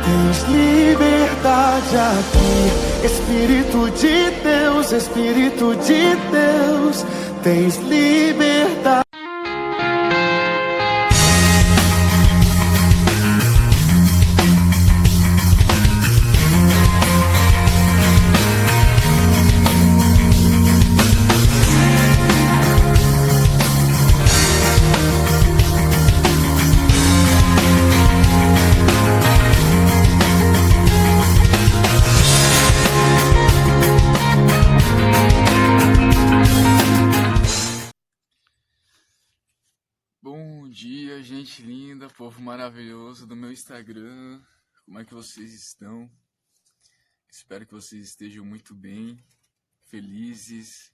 Tens liberdade aqui, Espírito de Deus, tens liberdade. Bom dia, gente linda, povo maravilhoso do meu Instagram. Como é que vocês estão? Espero que vocês estejam muito bem, felizes.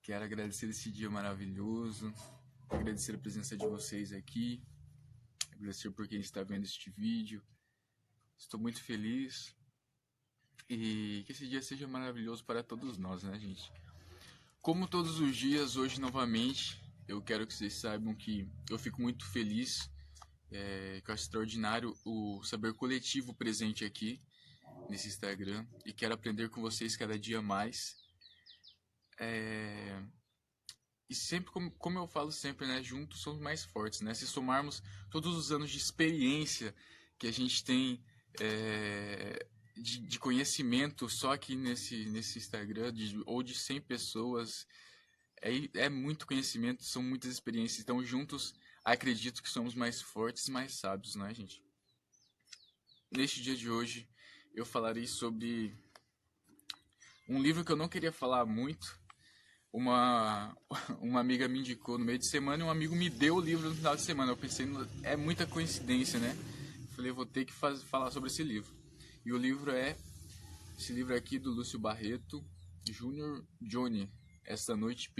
Quero agradecer esse dia maravilhoso, agradecer a presença de vocês aqui, agradecer por quem está vendo este vídeo. Estou muito feliz e que esse dia seja maravilhoso para todos nós, né, gente? Como todos os dias, hoje novamente, eu quero que vocês saibam que eu fico muito feliz, que eu acho extraordinário o saber coletivo presente aqui nesse Instagram e quero aprender com vocês cada dia mais. E sempre, como eu falo sempre, né, juntos somos mais fortes, né? Se somarmos todos os anos de experiência que a gente tem, de conhecimento só aqui nesse Instagram, ou de 100 pessoas, é muito conhecimento, são muitas experiências. Então, juntos, acredito que somos mais fortes e mais sábios, não é, gente? Neste dia de hoje, eu falarei sobre um livro que eu não queria falar muito. Uma amiga me indicou no meio de semana e um amigo me deu o livro no final de semana. Eu pensei, é muita coincidência, né? Falei, vou ter que falar sobre esse livro. E o livro é esse livro aqui do Lúcio Barreto, Júnior Johnny. Esta noite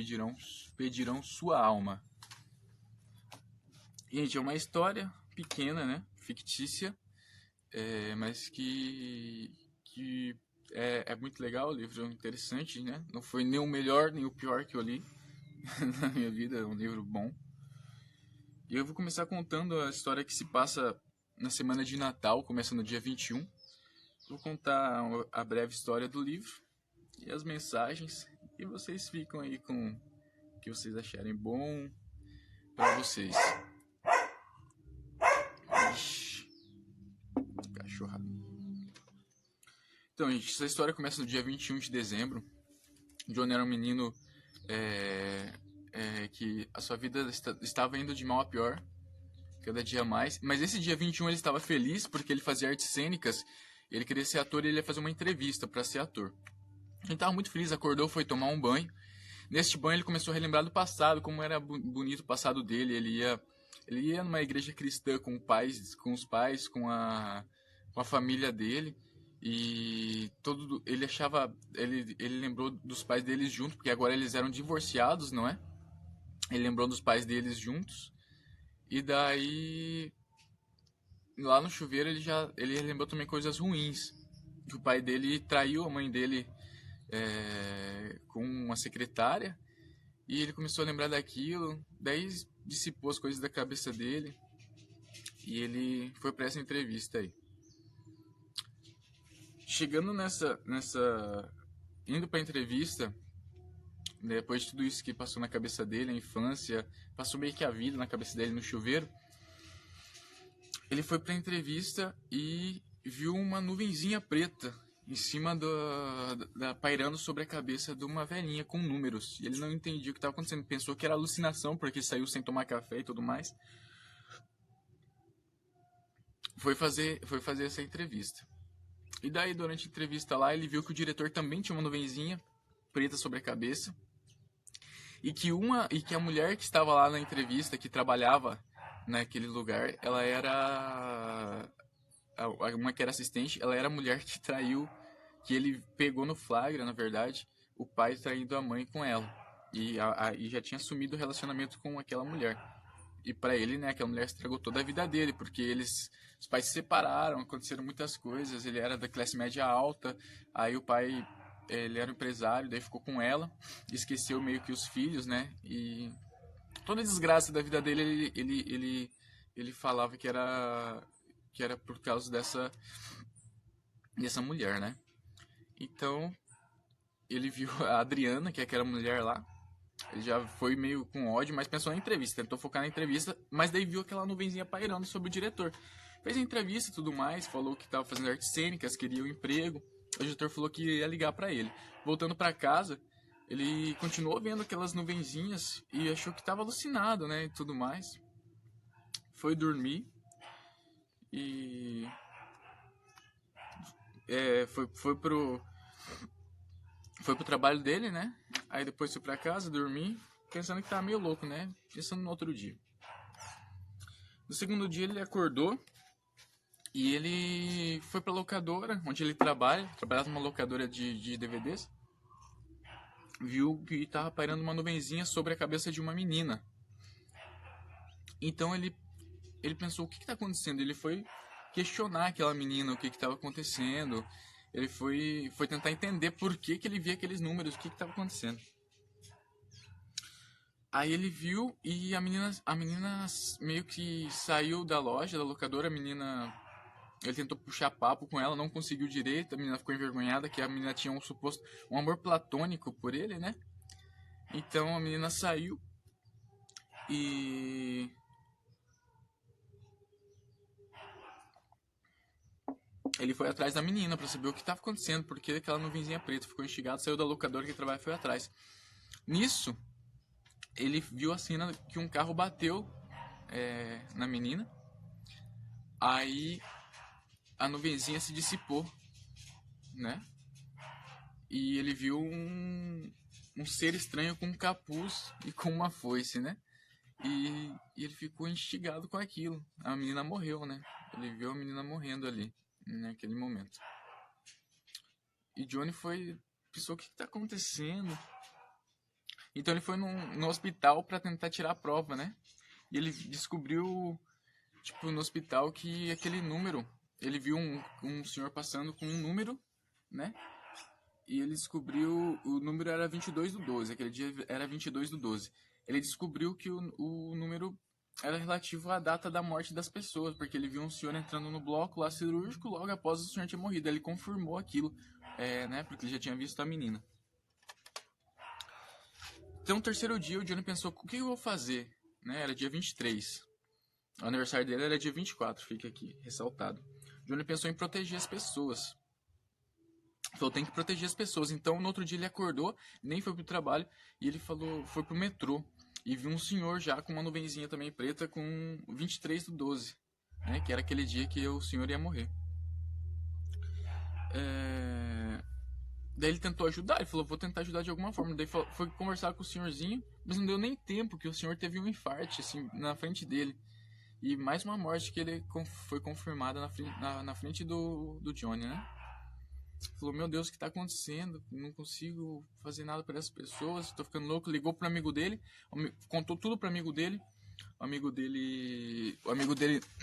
pedirão sua alma. Gente, é uma história pequena, né? Fictícia, mas que é muito legal. O livro é interessante, né? Não foi nem o melhor nem o pior que eu li na minha vida. É um livro bom. E eu vou começar contando a história que se passa na semana de Natal, começa no dia 21. Vou contar a breve história do livro e as mensagens. E vocês ficam aí com o que vocês acharem bom para vocês. Ixi, cachorrada. Então, gente, essa história começa no dia 21 de dezembro. John era um menino que a sua vida estava indo de mal a pior, cada dia mais. Mas esse dia 21 ele estava feliz porque ele fazia artes cênicas. Ele queria ser ator e ele ia fazer uma entrevista para ser ator. Ele estava muito feliz, acordou, foi tomar um banho. Neste banho ele começou a relembrar do passado, como era bonito o passado dele. Ele ia numa igreja cristã com os pais, com a família dele. E ele lembrou dos pais deles juntos, porque agora eles eram divorciados, não é? Ele lembrou dos pais deles juntos. E daí, lá no chuveiro, ele lembrou também coisas ruins. Que o pai dele traiu a mãe dele com uma secretária. E ele começou a lembrar daquilo. Daí dissipou as coisas da cabeça dele. E ele foi para essa entrevista aí. Chegando indo para a entrevista, depois de tudo isso que passou na cabeça dele, a infância, passou meio que a vida na cabeça dele no chuveiro, ele foi para a entrevista e viu uma nuvenzinha preta em cima pairando sobre a cabeça de uma velhinha com números. E ele não entendia o que estava acontecendo, pensou que era alucinação porque saiu sem tomar café e tudo mais. Foi fazer essa entrevista. E daí, durante a entrevista lá, ele viu que o diretor também tinha uma nuvenzinha preta sobre a cabeça. E que a mulher que estava lá na entrevista, que trabalhava naquele lugar, ela era... Uma que era assistente, ela era a mulher que traiu, que ele pegou no flagra, na verdade, o pai traindo a mãe com ela. E já tinha assumido o relacionamento com aquela mulher. E pra ele, né, aquela mulher estragou toda a vida dele, porque os pais se separaram, aconteceram muitas coisas, ele era da classe média alta, aí o pai, ele era um empresário, daí ficou com ela, esqueceu meio que os filhos, né, e toda a desgraça da vida dele, ele falava que era que era por causa dessa mulher, né? Então, ele viu a Adriana, que é aquela mulher lá. Ele já foi meio com ódio, mas pensou na entrevista. Tentou focar na entrevista, mas daí viu aquela nuvenzinha pairando sobre o diretor. Fez a entrevista e tudo mais, falou que estava fazendo artes cênicas, queria o emprego. O diretor falou que ia ligar pra ele. Voltando pra casa, ele continuou vendo aquelas nuvenzinhas e achou que estava alucinado, né, e tudo mais. Foi dormir e... foi pro trabalho dele, né? Aí depois foi pra casa, dormir, pensando que tava meio louco, né? Pensando no outro dia. No segundo dia ele acordou e ele foi pra locadora, onde ele trabalhava numa locadora de DVDs. Viu que tava pairando uma nuvenzinha sobre a cabeça de uma menina. Então ele pensou, o que tá acontecendo? Ele foi questionar aquela menina, o que estava acontecendo. Ele foi tentar entender por que ele via aqueles números, o que estava acontecendo. Aí ele viu e a menina meio que saiu da loja, da locadora. Ele tentou puxar papo com ela, não conseguiu direito. A menina ficou envergonhada, que a menina tinha um amor platônico por ele, né? Então a menina saiu e... ele foi atrás da menina pra saber o que estava acontecendo, porque aquela nuvenzinha preta ficou instigado, saiu da locadora que ele trabalha e foi atrás. Nisso, ele viu a cena que um carro bateu na menina. Aí a nuvenzinha se dissipou, né? E ele viu um ser estranho com um capuz e com uma foice, né? E ele ficou instigado com aquilo. A menina morreu, né? Ele viu a menina morrendo ali, naquele momento. E Johnny pensou, o que está acontecendo? Então ele foi no hospital para tentar tirar a prova, né? E ele descobriu, no hospital, que aquele número... Ele viu um senhor passando com um número, né? E ele descobriu... O número era 22/12. Aquele dia era 22/12. Ele descobriu que o número era relativo à data da morte das pessoas, porque ele viu um senhor entrando no bloco lá cirúrgico logo após o senhor ter morrido. Ele confirmou aquilo, né? Porque ele já tinha visto a menina. Então, no terceiro dia, o Johnny pensou, o que eu vou fazer? Né? Era dia 23. O aniversário dele era dia 24, fica aqui, ressaltado. O Johnny pensou em proteger as pessoas. Falou, tem que proteger as pessoas. Então, no outro dia ele acordou, nem foi pro trabalho, e ele foi pro metrô. E viu um senhor já com uma nuvenzinha também preta com 23/12, né? Que era aquele dia que o senhor ia morrer. Daí ele tentou ajudar, ele falou, vou tentar ajudar de alguma forma. Daí foi conversar com o senhorzinho, mas não deu nem tempo, que o senhor teve um infarte, assim, na frente dele. E mais uma morte que ele foi confirmada na frente do Johnny, né? Falou, meu Deus, o que tá acontecendo? Não consigo fazer nada para essas pessoas, tô ficando louco. Ligou pro amigo dele, contou tudo pro amigo dele. O amigo dele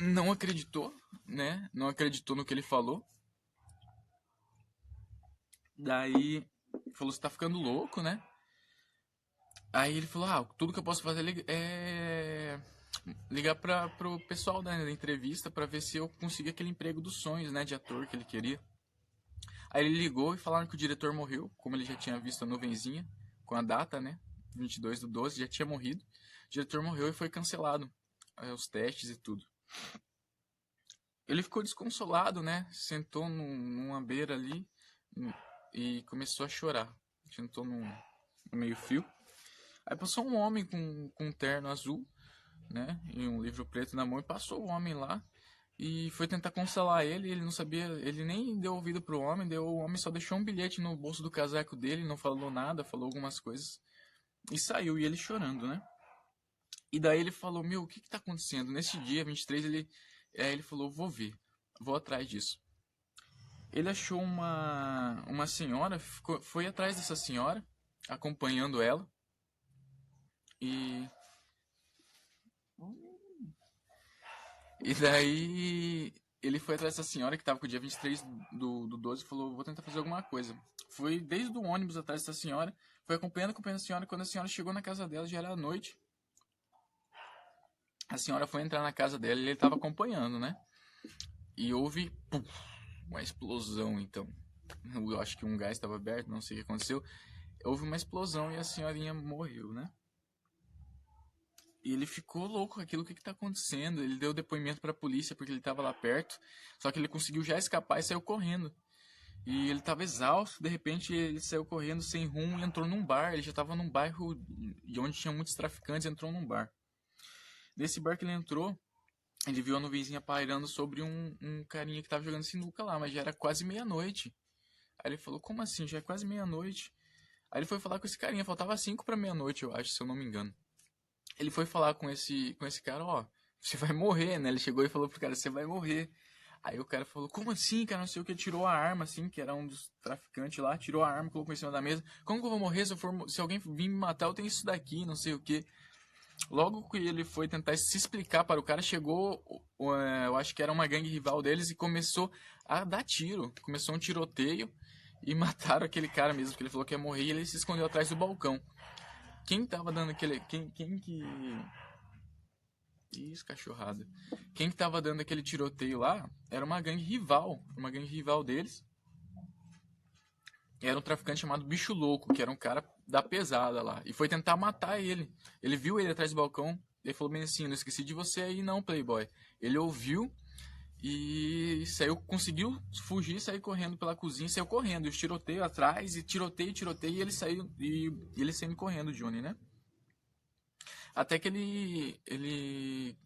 não acreditou, né? Não acreditou no que ele falou. Daí falou, você tá ficando louco, né? Aí ele falou, tudo que eu posso fazer é ligar pro pessoal, né, da entrevista pra ver se eu consigo aquele emprego dos sonhos, né, de ator que ele queria. Aí ele ligou e falaram que o diretor morreu, como ele já tinha visto a nuvenzinha, com a data, né, 22/12, já tinha morrido. O diretor morreu e foi cancelado, os testes e tudo. Ele ficou desconsolado, né, sentou numa beira ali e começou a chorar. Sentou no meio fio. Aí passou um homem com um terno azul, né, e um livro preto na mão, e passou o homem lá e foi tentar consolar ele. Ele não sabia, ele nem deu ouvido pro homem, o homem só deixou um bilhete no bolso do casaco dele, não falou nada, falou algumas coisas e saiu, e ele chorando, né. E daí ele falou, o que tá acontecendo? Nesse dia 23 ele falou, vou atrás disso. Ele achou uma senhora, foi atrás dessa senhora, acompanhando ela. E daí ele foi atrás dessa senhora que estava com o dia 23/12 e falou, vou tentar fazer alguma coisa. Foi desde o ônibus atrás dessa senhora, foi acompanhando a senhora. Quando a senhora chegou na casa dela, já era noite. A senhora foi entrar na casa dela e ele estava acompanhando, né? E houve uma explosão, então. Eu acho que um gás estava aberto, não sei o que aconteceu. Houve uma explosão e a senhorinha morreu, né? E ele ficou louco com aquilo, o que tá acontecendo? Ele deu depoimento pra polícia porque ele tava lá perto. Só que ele conseguiu já escapar e saiu correndo. E ele tava exausto, de repente ele saiu correndo sem rumo e entrou num bar. Ele já tava num bairro de onde tinha muitos traficantes, entrou num bar. Nesse bar que ele entrou, ele viu a nuvenzinha pairando sobre um carinha que tava jogando sinuca lá, mas já era quase meia-noite. Aí ele falou, como assim? Já é quase meia-noite. Aí ele foi falar com esse carinha, faltava 5 pra meia-noite, eu acho, se eu não me engano. Ele foi falar com esse cara, ó, você vai morrer, né? Ele chegou e falou pro cara, você vai morrer. Aí o cara falou, como assim, cara, não sei o que, tirou a arma, assim, que era um dos traficantes lá, tirou a arma, colocou em cima da mesa. Como que eu vou morrer se alguém vir me matar, eu tenho isso daqui, não sei o que. Logo que ele foi tentar se explicar para o cara, chegou, eu acho que era uma gangue rival deles e começou a dar tiro. Começou um tiroteio e mataram aquele cara mesmo, que ele falou que ia morrer e ele se escondeu atrás do balcão. Quem tava dando aquele... Quem que... Isso, cachorrada. Quem que tava dando aquele tiroteio lá era uma gangue rival deles. Era um traficante chamado Bicho Louco, que era um cara da pesada lá. E foi tentar matar ele. Ele viu ele atrás do balcão. Ele falou bem assim, não esqueci de você aí não, playboy. Ele ouviu e saiu, conseguiu fugir e sair correndo pela cozinha. Saiu correndo, e os tiroteio atrás, e tiroteio, e ele saiu, e ele saindo correndo, Johnny, né? Até que ele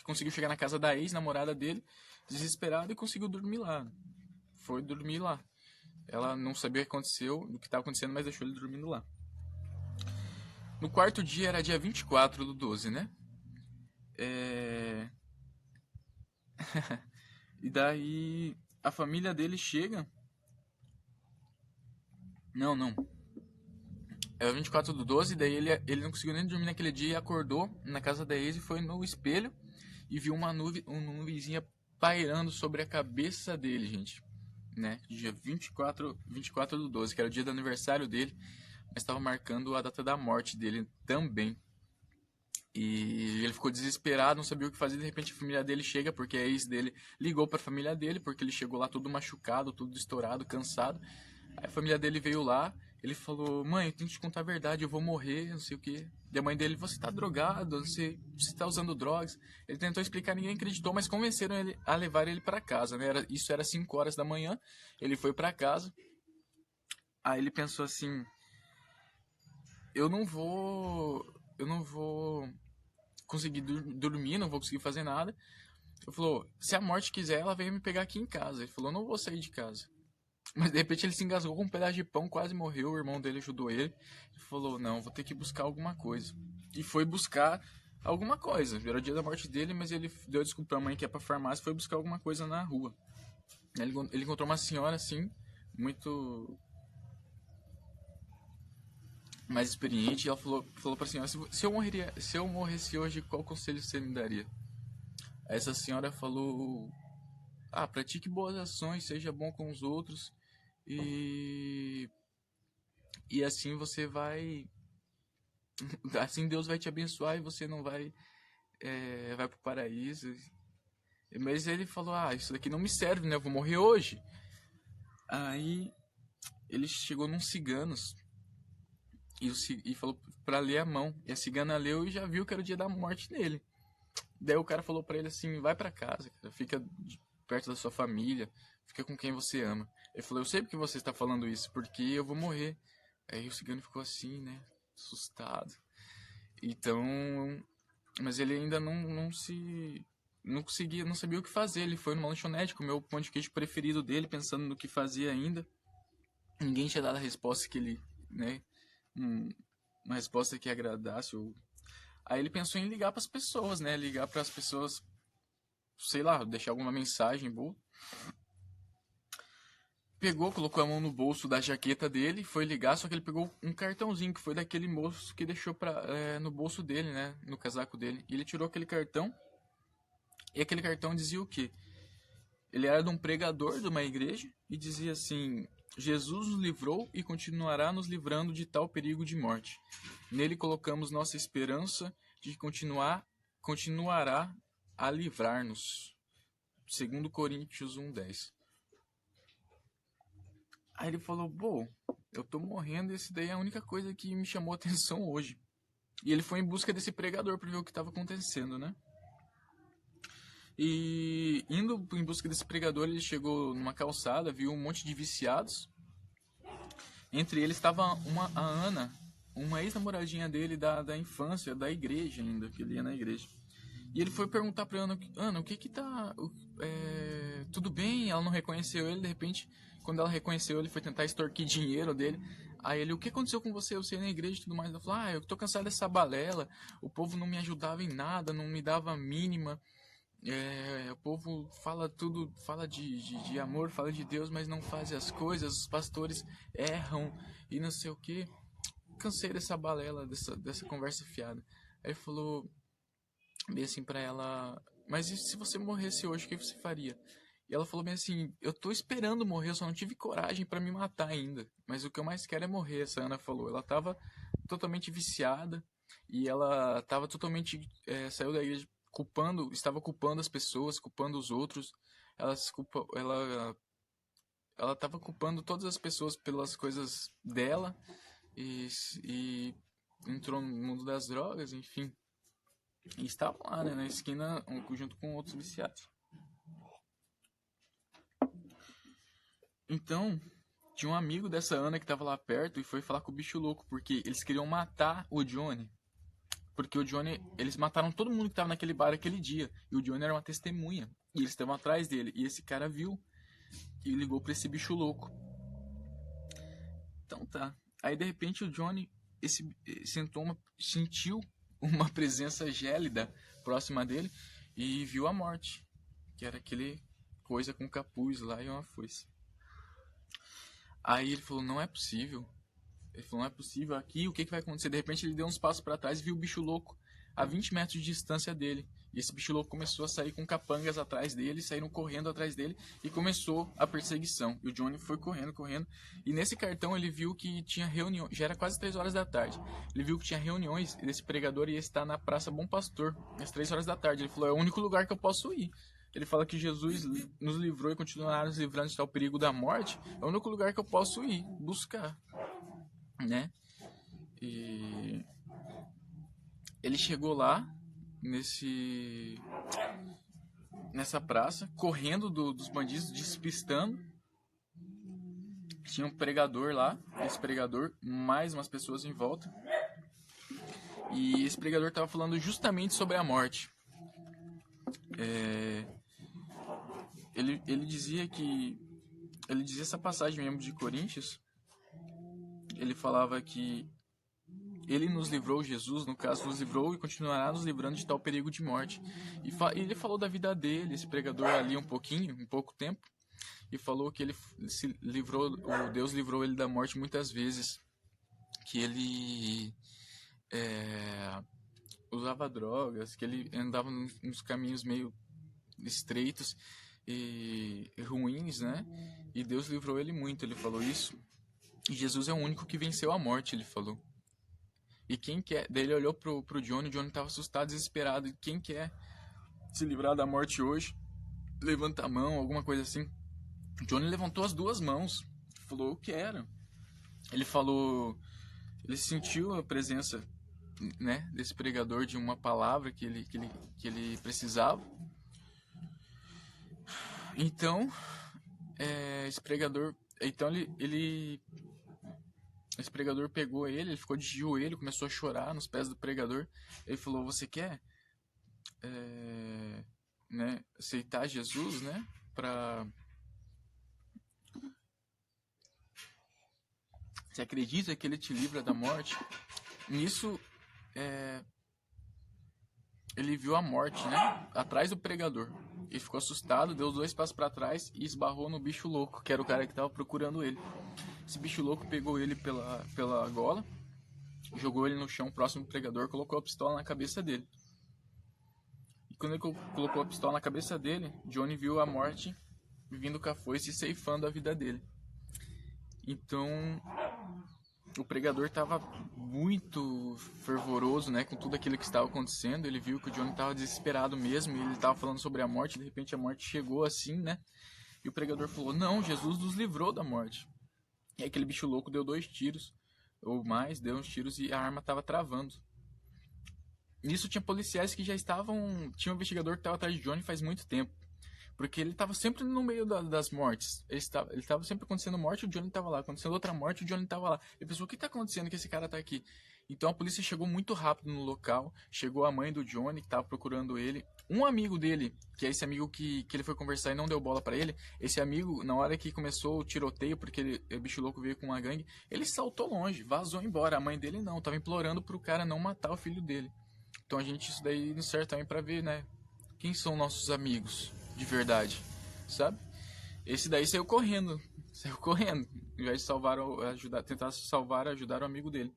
conseguiu chegar na casa da ex-namorada dele, desesperado, e conseguiu dormir lá. Foi dormir lá. Ela não sabia o que aconteceu, o que estava acontecendo, mas deixou ele dormindo lá. No quarto dia, era dia 24/12, né? E daí a família dele chega. Não. É o 24/12, daí ele não conseguiu nem dormir naquele dia e acordou na casa da ex e foi no espelho e viu uma nuvenzinha pairando sobre a cabeça dele, gente. Né? Dia 24/12, que era o dia do aniversário dele, mas estava marcando a data da morte dele também. E ele ficou desesperado, não sabia o que fazer. De repente a família dele chega, porque a ex dele ligou para a família dele, porque ele chegou lá todo machucado, todo estourado, cansado. Aí a família dele veio lá, ele falou, mãe, eu tenho que te contar a verdade, eu vou morrer, não sei o que. E a mãe dele, você tá drogado, não sei, você tá usando drogas. Ele tentou explicar, ninguém acreditou, mas convenceram ele a levar ele para casa, né? Isso era 5 horas da manhã, ele foi para casa. Aí ele pensou assim, eu não vou conseguir dormir, não vou conseguir fazer nada. Ele falou, se a morte quiser, ela vem me pegar aqui em casa. Ele falou, não vou sair de casa. Mas de repente ele se engasgou com um pedaço de pão, quase morreu, o irmão dele ajudou ele. Ele falou, não, vou ter que buscar alguma coisa. E foi buscar alguma coisa. Era o dia da morte dele, mas ele deu desculpa pra mãe que ia pra farmácia e foi buscar alguma coisa na rua. Ele encontrou uma senhora assim, muito mais experiente, e ela falou pra senhora, se eu morresse hoje, qual conselho você me daria? Essa senhora falou, pratique boas ações, seja bom com os outros e assim você vai, assim Deus vai te abençoar e você não vai vai pro paraíso. Mas ele falou, isso daqui não me serve, né, eu vou morrer hoje. Aí ele chegou num ciganos e falou pra ler a mão, e a cigana leu e já viu que era o dia da morte dele. Daí o cara falou pra ele assim, vai pra casa, cara, fica perto da sua família, fica com quem você ama. Ele falou, eu sei porque você está falando isso, porque eu vou morrer. Aí o cigano ficou assim, né, assustado. Então, mas ele ainda não sabia o que fazer. Ele foi numa lanchonete, comeu o pão de queijo preferido dele, pensando no que fazia ainda. Ninguém tinha dado a resposta que ele, né, uma resposta que agradasse. Aí ele pensou em ligar para as pessoas, né, ligar para as pessoas, sei lá, deixar alguma mensagem boa. Pegou, colocou a mão no bolso da jaqueta dele, foi ligar, só que ele pegou um cartãozinho que foi daquele moço que deixou no bolso dele, né, no casaco dele. E ele tirou aquele cartão, e aquele cartão dizia o quê? Ele era de um pregador de uma igreja e dizia assim, Jesus nos livrou e continuará nos livrando de tal perigo de morte. Nele colocamos nossa esperança de que continuará a livrar-nos. 2 Coríntios 1:10. Aí ele falou, pô, eu tô morrendo e esse daí é a única coisa que me chamou a atenção hoje. E ele foi em busca desse pregador para ver o que estava acontecendo, né? E indo em busca desse pregador, ele chegou numa calçada, viu um monte de viciados. Entre eles estava a Ana, uma ex-namoradinha dele da infância, da igreja ainda, que ele ia na igreja. E ele foi perguntar pra Ana, o que que tá... tudo bem? Ela não reconheceu ele, de repente, quando ela reconheceu, ele foi tentar extorquir dinheiro dele. Aí ele, o que aconteceu com você? Eu sei na igreja e tudo mais. Ela falou, eu tô cansado dessa balela, o povo não me ajudava em nada, não me dava a mínima. O povo fala tudo, fala de amor, fala de Deus, mas não faz as coisas, os pastores erram e não sei o que. Cansei dessa balela, dessa conversa fiada. Aí ele falou bem assim pra ela, mas e se você morresse hoje, o que você faria? E ela falou bem assim, eu tô esperando morrer, eu só não tive coragem pra me matar ainda, mas o que eu mais quero é morrer, essa Ana falou. Ela tava totalmente viciada e ela tava totalmente, saiu da igreja estava culpando as pessoas, culpando os outros. Ela estava culpando todas as pessoas pelas coisas dela e entrou no mundo das drogas, enfim. E estava lá, né, na esquina, junto com outros viciados. Então, tinha um amigo dessa Ana que estava lá perto e foi falar com o bicho louco, porque eles queriam matar o Johnny. Porque o Johnny, eles mataram todo mundo que estava naquele bar aquele dia. E o Johnny era uma testemunha. E eles estavam atrás dele. E esse cara viu e ligou para esse bicho louco. Então tá. Aí de repente o Johnny sentiu uma presença gélida próxima dele e viu a morte. Que era aquele coisa com capuz lá e uma foice. Aí ele falou, não é possível. Ele falou, não é possível aqui, o que vai acontecer? De repente ele deu uns passos para trás e viu o bicho louco a 20 metros de distância dele. E esse bicho louco começou a sair com capangas atrás dele, saíram correndo atrás dele e começou a perseguição. E o Johnny foi correndo. E nesse cartão ele viu que tinha reunião, já era quase 3 horas da tarde. Ele viu que tinha reuniões desse pregador ia estar na Praça Bom Pastor, às 3 horas da tarde. Ele falou, é o único lugar que eu posso ir. Ele fala que Jesus nos livrou e continuará nos livrando de tal perigo da morte. É o único lugar que eu posso ir, buscar. Né? E ele chegou lá nessa praça, correndo dos bandidos, despistando. Tinha um pregador lá, esse pregador, mais umas pessoas em volta. E esse pregador estava falando justamente sobre a morte. Ele dizia essa passagem mesmo de Coríntios. Ele falava que ele nos livrou, Jesus, no caso, nos livrou e continuará nos livrando de tal perigo de morte. E ele falou da vida dele, esse pregador ali um pouco tempo, e falou que ele se livrou, Deus livrou ele da morte muitas vezes, que ele usava drogas, que ele andava nos caminhos meio estreitos e ruins, né? E Deus livrou ele muito, ele falou isso. E Jesus é o único que venceu a morte, ele falou. E quem quer... Daí ele olhou pro Johnny, o Johnny estava assustado, desesperado. E quem quer se livrar da morte hoje, levanta a mão, alguma coisa assim. O Johnny levantou as 2 mãos, falou, eu quero. Ele falou... Ele sentiu a presença, né, desse pregador, de uma palavra que ele precisava. Então, esse pregador... Então esse pregador pegou ele ficou de joelho, começou a chorar nos pés do pregador. Ele falou, você quer né, aceitar Jesus, né, você acredita que ele te livra da morte? Nisso, ele viu a morte, né, atrás do pregador. Ele ficou assustado, deu 2 passos para trás e esbarrou no bicho louco, que era o cara que estava procurando ele. Esse bicho louco pegou ele pela gola, jogou ele no chão próximo do pregador, colocou a pistola na cabeça dele. E quando ele colocou a pistola na cabeça dele, Johnny viu a morte vindo com a foice e ceifando a vida dele. Então, o pregador estava muito fervoroso, né, com tudo aquilo que estava acontecendo. Ele viu que o Johnny estava desesperado mesmo, e ele estava falando sobre a morte. De repente a morte chegou assim, né? E o pregador falou: "Não, Jesus nos livrou da morte." E aí aquele bicho louco deu 2 tiros ou mais, deu uns tiros e a arma estava travando. Nisso tinha policiais que já estavam, tinha um investigador que estava atrás de Johnny faz muito tempo. Porque ele estava sempre no meio das mortes. Ele estava sempre acontecendo morte, o Johnny estava lá. Acontecendo outra morte, o Johnny estava lá. Ele pensou: o que está acontecendo que esse cara está aqui? Então a polícia chegou muito rápido no local. Chegou a mãe do Johnny, que estava procurando ele. Um amigo dele, que é esse amigo que ele foi conversar e não deu bola para ele. Esse amigo, na hora que começou o tiroteio, porque o bicho louco veio com uma gangue, ele saltou longe, vazou embora. A mãe dele não, estava implorando pro cara não matar o filho dele. Então a gente, isso daí não serve também pra ver, né? Quem são nossos amigos de verdade, sabe? Esse daí saiu correndo, em vez de salvar, ajudar, tentar salvar, ajudar o amigo dele.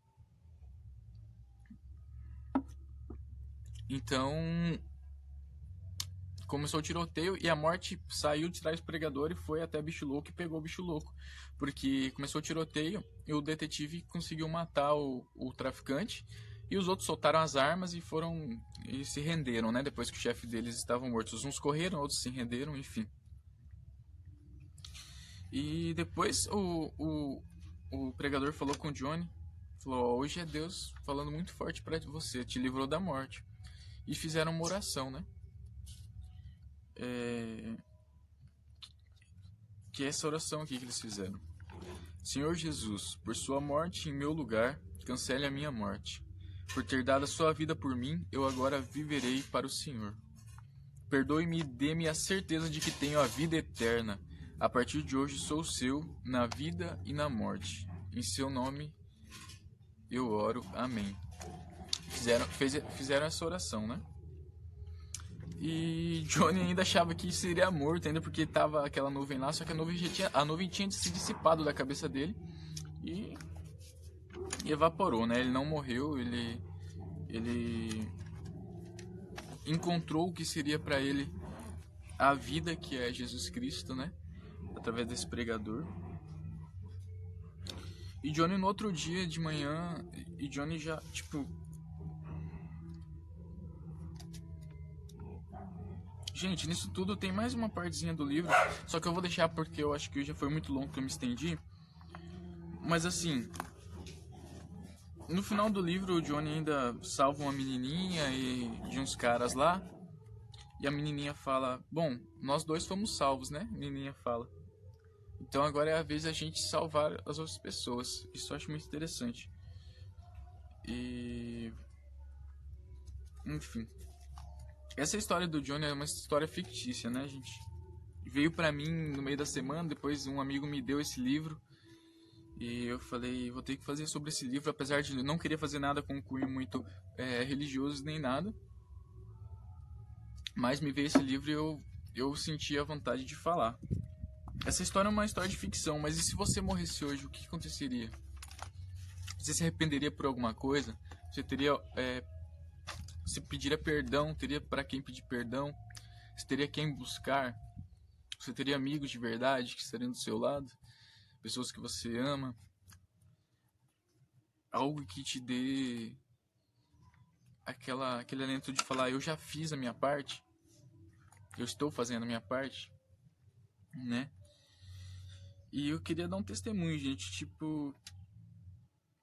Então, começou o tiroteio e a morte saiu de trás do pregador e foi até bicho louco e pegou o bicho louco. Porque começou o tiroteio e o detetive conseguiu matar o traficante. E os outros soltaram as armas e se renderam, né? Depois que o chefe deles estava morto. Uns correram, outros se renderam, enfim. E depois o pregador falou com o Johnny. Falou: hoje é Deus falando muito forte para você, te livrou da morte. E fizeram uma oração, né? Que é essa oração aqui que eles fizeram: Senhor Jesus, por sua morte em meu lugar, cancele a minha morte. Por ter dado a sua vida por mim, eu agora viverei para o Senhor. Perdoe-me e dê-me a certeza de que tenho a vida eterna. A partir de hoje sou seu, na vida e na morte. Em seu nome eu oro. Amém. Fizeram essa oração, né? E Johnny ainda achava que seria morto ainda, porque tava aquela nuvem lá, só que a nuvem tinha se dissipado da cabeça dele e evaporou, né? Ele não morreu, ele encontrou o que seria para ele a vida, que é Jesus Cristo, né? Através desse pregador. E Johnny no outro dia de manhã, e Johnny já, tipo... Gente, nisso tudo tem mais uma partezinha do livro, só que eu vou deixar porque eu acho que já foi muito longo que eu me estendi. Mas assim, no final do livro o Johnny ainda salva uma menininha de uns caras lá. E a menininha fala: bom, nós dois fomos salvos, né? A menininha fala: então agora é a vez da gente salvar as outras pessoas. Isso eu acho muito interessante. E... enfim. Essa história do Johnny é uma história fictícia, né, gente? Veio pra mim no meio da semana, depois um amigo me deu esse livro. E eu falei: vou ter que fazer sobre esse livro, apesar de não querer fazer nada com um cunho muito religioso nem nada. Mas me veio esse livro e eu senti a vontade de falar. Essa história é uma história de ficção, mas e se você morresse hoje, o que aconteceria? Você se arrependeria por alguma coisa? Você teria... você pediria perdão? Teria para quem pedir perdão? Você teria quem buscar? Você teria amigos de verdade que estariam do seu lado? Pessoas que você ama? Algo que te dê aquele alento de falar: eu já fiz a minha parte, eu estou fazendo a minha parte, né? E eu queria dar um testemunho, gente. Tipo,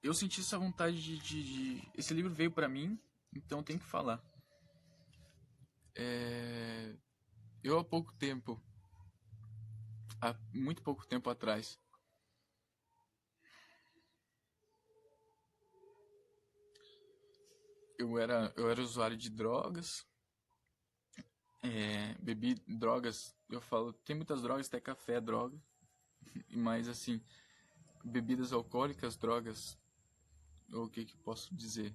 eu senti essa vontade esse livro veio pra mim, então eu tenho que falar. Eu há muito pouco tempo atrás, eu era usuário de drogas. Bebi drogas, eu falo, tem muitas drogas, até café é droga. Mas assim, bebidas alcoólicas, drogas, ou o que posso dizer?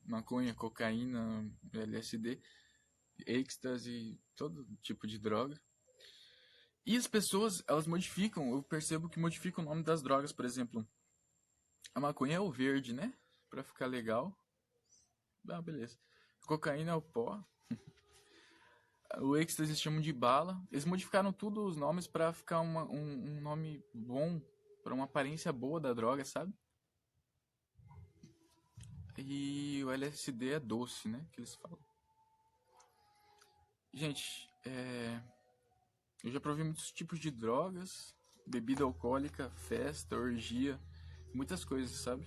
Maconha, cocaína, LSD, êxtase, todo tipo de droga. E as pessoas, elas modificam, eu percebo que modificam o nome das drogas. Por exemplo, a maconha é o verde, né? Pra ficar legal. Ah, beleza. Cocaína é o pó. O êxtase eles chamam de bala. Eles modificaram tudo os nomes pra ficar um nome bom, pra uma aparência boa da droga, sabe? E o LSD é doce, né? Que eles falam. Gente, eu já provei muitos tipos de drogas, bebida alcoólica, festa, orgia, muitas coisas, sabe?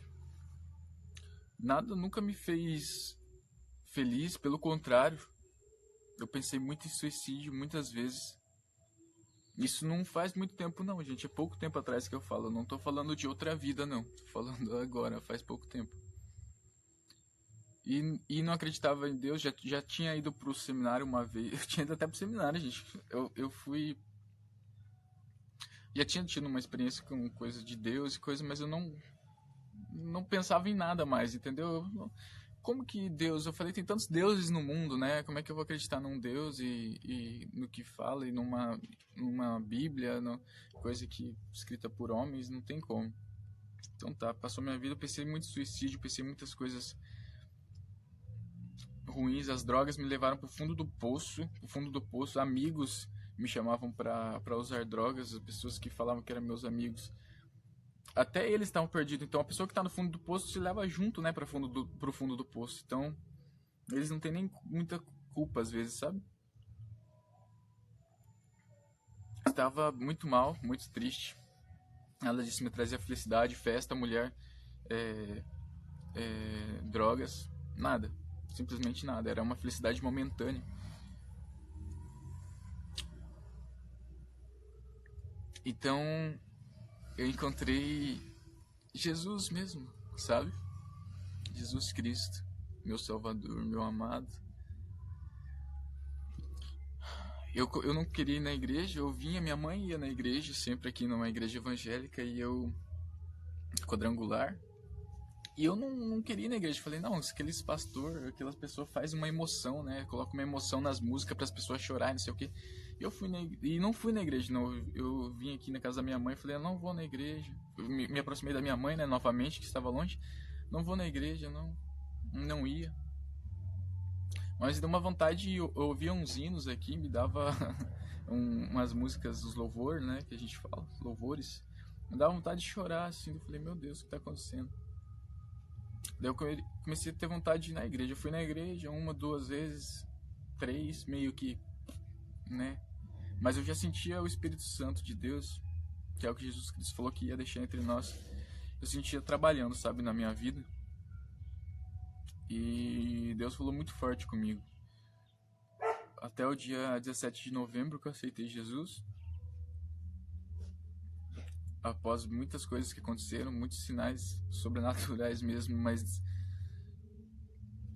Nada nunca me fez feliz, pelo contrário. Eu pensei muito em suicídio muitas vezes. Isso não faz muito tempo não, gente. É pouco tempo atrás que eu falo. Eu não tô falando de outra vida, não. Tô falando agora, faz pouco tempo. E não acreditava em Deus. Já tinha ido pro seminário uma vez. Eu tinha ido até pro seminário, gente. Eu fui... Já tinha tido uma experiência com coisa de Deus e coisa, mas eu não pensava em nada mais, entendeu? Como que Deus... Eu falei, tem tantos deuses no mundo, né? Como é que eu vou acreditar num Deus e no que fala e numa Bíblia, coisa que escrita por homens? Não tem como. Então tá, passou minha vida, eu pensei muito em suicídio, pensei em muitas coisas ruins. As drogas me levaram pro fundo do poço. Pro fundo do poço, amigos me chamavam pra usar drogas, as pessoas que falavam que eram meus amigos. Até eles estavam perdidos. Então a pessoa que está no fundo do poço se leva junto, né, pro fundo do poço. Então eles não têm nem muita culpa às vezes, sabe? Estava muito mal, muito triste. Nada disso me trazia felicidade, festa, mulher, drogas, nada. Simplesmente nada. Era uma felicidade momentânea. Então eu encontrei Jesus mesmo, sabe? Jesus Cristo, meu Salvador, meu amado. Eu não queria ir na igreja, eu vinha, minha mãe ia na igreja, sempre aqui numa igreja evangélica, e eu, quadrangular, e eu não queria ir na igreja. Falei, não, aqueles pastor, aquelas pessoas fazem uma emoção, né? Coloca uma emoção nas músicas para as pessoas chorarem, não sei o quê. E não fui na igreja, não. Eu vim aqui na casa da minha mãe e falei, eu não vou na igreja. Eu me aproximei da minha mãe, né, novamente, que estava longe. Não vou na igreja, não ia. Mas deu uma vontade, eu ouvia uns hinos aqui, me dava umas músicas, os louvor, né, que a gente fala, louvores. Me dava vontade de chorar, assim. Eu falei, meu Deus, o que está acontecendo? Daí eu comecei a ter vontade de ir na igreja. Eu fui na igreja 1, 2 vezes, 3, meio que, né? Mas eu já sentia o Espírito Santo de Deus, que é o que Jesus Cristo falou que ia deixar entre nós. Eu sentia trabalhando, sabe, na minha vida. E Deus falou muito forte comigo. Até o dia 17 de novembro que eu aceitei Jesus. Após muitas coisas que aconteceram, muitos sinais sobrenaturais mesmo, mas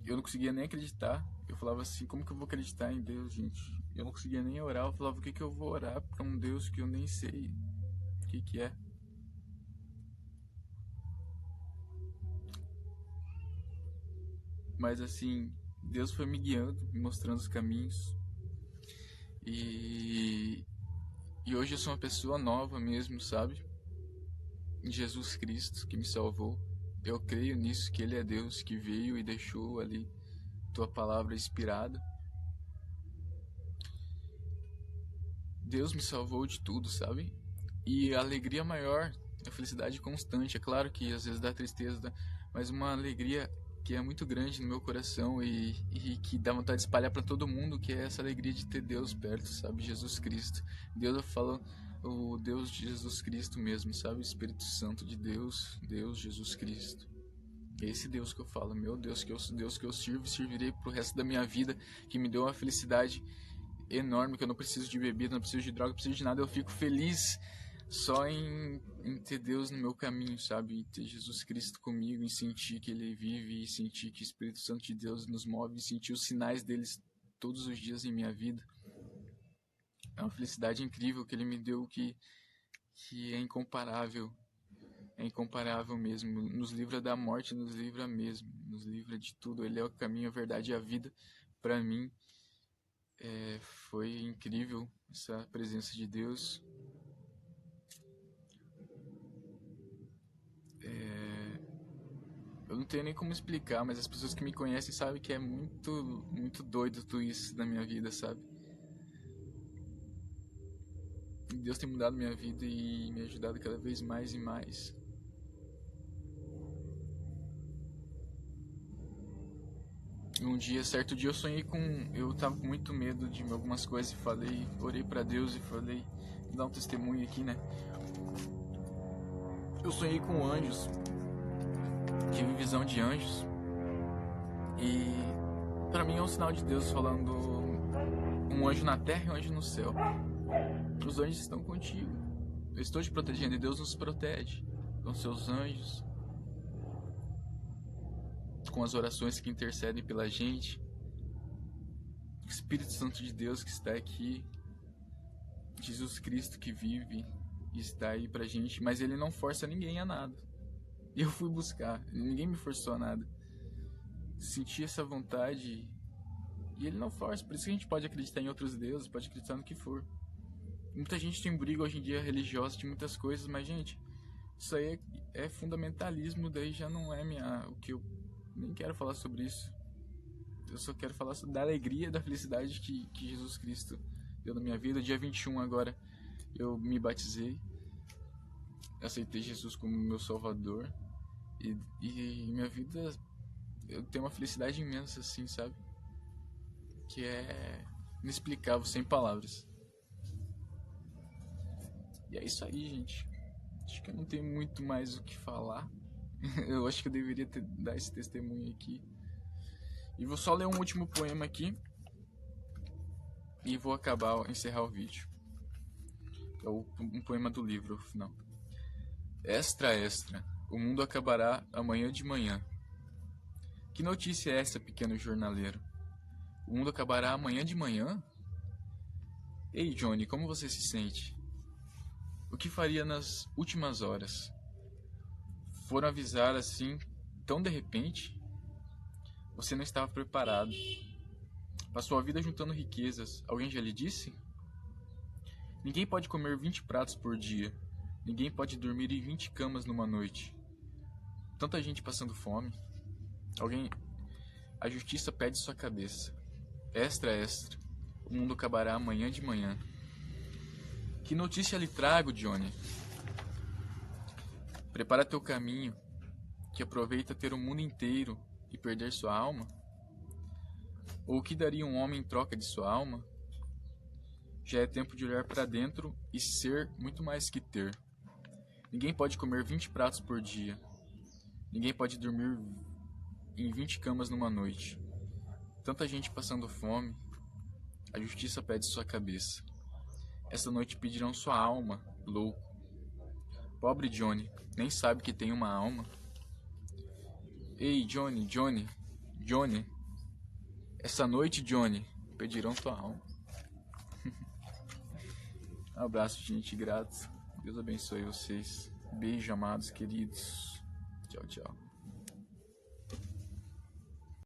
eu não conseguia nem acreditar. Eu falava assim, como que eu vou acreditar em Deus, gente? Eu não conseguia nem orar. Eu falava, o que eu vou orar para um Deus que eu nem sei o que é? Mas assim, Deus foi me guiando, me mostrando os caminhos. E hoje eu sou uma pessoa nova mesmo, sabe? Em Jesus Cristo que me salvou. Eu creio nisso, que Ele é Deus que veio e deixou ali tua palavra inspirada. Deus me salvou de tudo, sabe? E a alegria maior, a felicidade constante. É claro que às vezes dá tristeza, mas uma alegria que é muito grande no meu coração e que dá vontade de espalhar para todo mundo, que é essa alegria de ter Deus perto, sabe? Jesus Cristo. Deus, eu falo o Deus de Jesus Cristo mesmo, sabe? O Espírito Santo de Deus, Deus Jesus Cristo. É esse Deus que eu falo, meu Deus que eu sirvo e servirei pro resto da minha vida, que me deu uma felicidade enorme, que eu não preciso de bebida, não preciso de droga, não preciso de nada. Eu fico feliz só em ter Deus no meu caminho, sabe? Em ter Jesus Cristo comigo, em sentir que Ele vive, e sentir que o Espírito Santo de Deus nos move, e sentir os sinais deles todos os dias em minha vida. É uma felicidade incrível que Ele me deu, que é incomparável. É incomparável mesmo. Nos livra da morte, nos livra mesmo. Nos livra de tudo. Ele é o caminho, a verdade e a vida. Para mim, foi incrível essa presença de Deus. Eu não tenho nem como explicar, mas as pessoas que me conhecem sabem que é muito, muito doido tudo isso na minha vida, sabe? Deus tem mudado minha vida e me ajudado cada vez mais e mais. certo dia eu sonhei com... Eu tava com muito medo de algumas coisas e orei pra Deus e falei, vou dar um testemunho aqui, né? Eu sonhei com anjos, tive visão de anjos, e pra mim é um sinal de Deus falando um anjo na terra e um anjo no céu. Os anjos estão contigo, eu estou te protegendo e Deus nos protege com seus anjos, com as orações que intercedem pela gente, o Espírito Santo de Deus que está aqui, Jesus Cristo que vive e está aí pra gente, mas ele não força ninguém a nada. Eu fui buscar, ninguém me forçou a nada. Senti essa vontade e ele não força, por isso que a gente pode acreditar em outros deuses, pode acreditar no que for. Muita gente tem briga hoje em dia religiosa de muitas coisas, mas gente, isso aí é fundamentalismo, daí já não é o que eu nem quero falar sobre isso. Eu só quero falar da alegria, da felicidade que Jesus Cristo deu na minha vida. Dia 21 agora eu me batizei, aceitei Jesus como meu Salvador e minha vida, eu tenho uma felicidade imensa assim, sabe? Que é inexplicável, sem palavras. E é isso aí, gente. Acho que eu não tenho muito mais o que falar. Eu acho que eu deveria dar esse testemunho aqui. E vou só ler um último poema aqui e vou encerrar o vídeo. É um poema do livro, final. Extra, extra, o mundo acabará amanhã de manhã. Que notícia é essa, pequeno jornaleiro? O mundo acabará amanhã de manhã? Ei, Johnny, como você se sente? O que faria nas últimas horas? Foram avisar assim, tão de repente? Você não estava preparado. Passou a vida juntando riquezas. Alguém já lhe disse? Ninguém pode comer 20 pratos por dia. Ninguém pode dormir em 20 camas numa noite. Tanta gente passando fome. A justiça pede sua cabeça. Extra, extra. O mundo acabará amanhã de manhã. Que notícia lhe trago, Johnny? Prepara teu caminho, que aproveita ter o mundo inteiro e perder sua alma? Ou o que daria um homem em troca de sua alma? Já é tempo de olhar para dentro e ser muito mais que ter. Ninguém pode comer 20 pratos por dia. Ninguém pode dormir em 20 camas numa noite. Tanta gente passando fome. A justiça pede sua cabeça. Essa noite pedirão sua alma, louco. Pobre Johnny, nem sabe que tem uma alma. Ei, Johnny, Johnny, Johnny. Essa noite, Johnny, pedirão tua alma. Um abraço, gente, grato. Deus abençoe vocês. Beijo, amados, queridos. Tchau, tchau.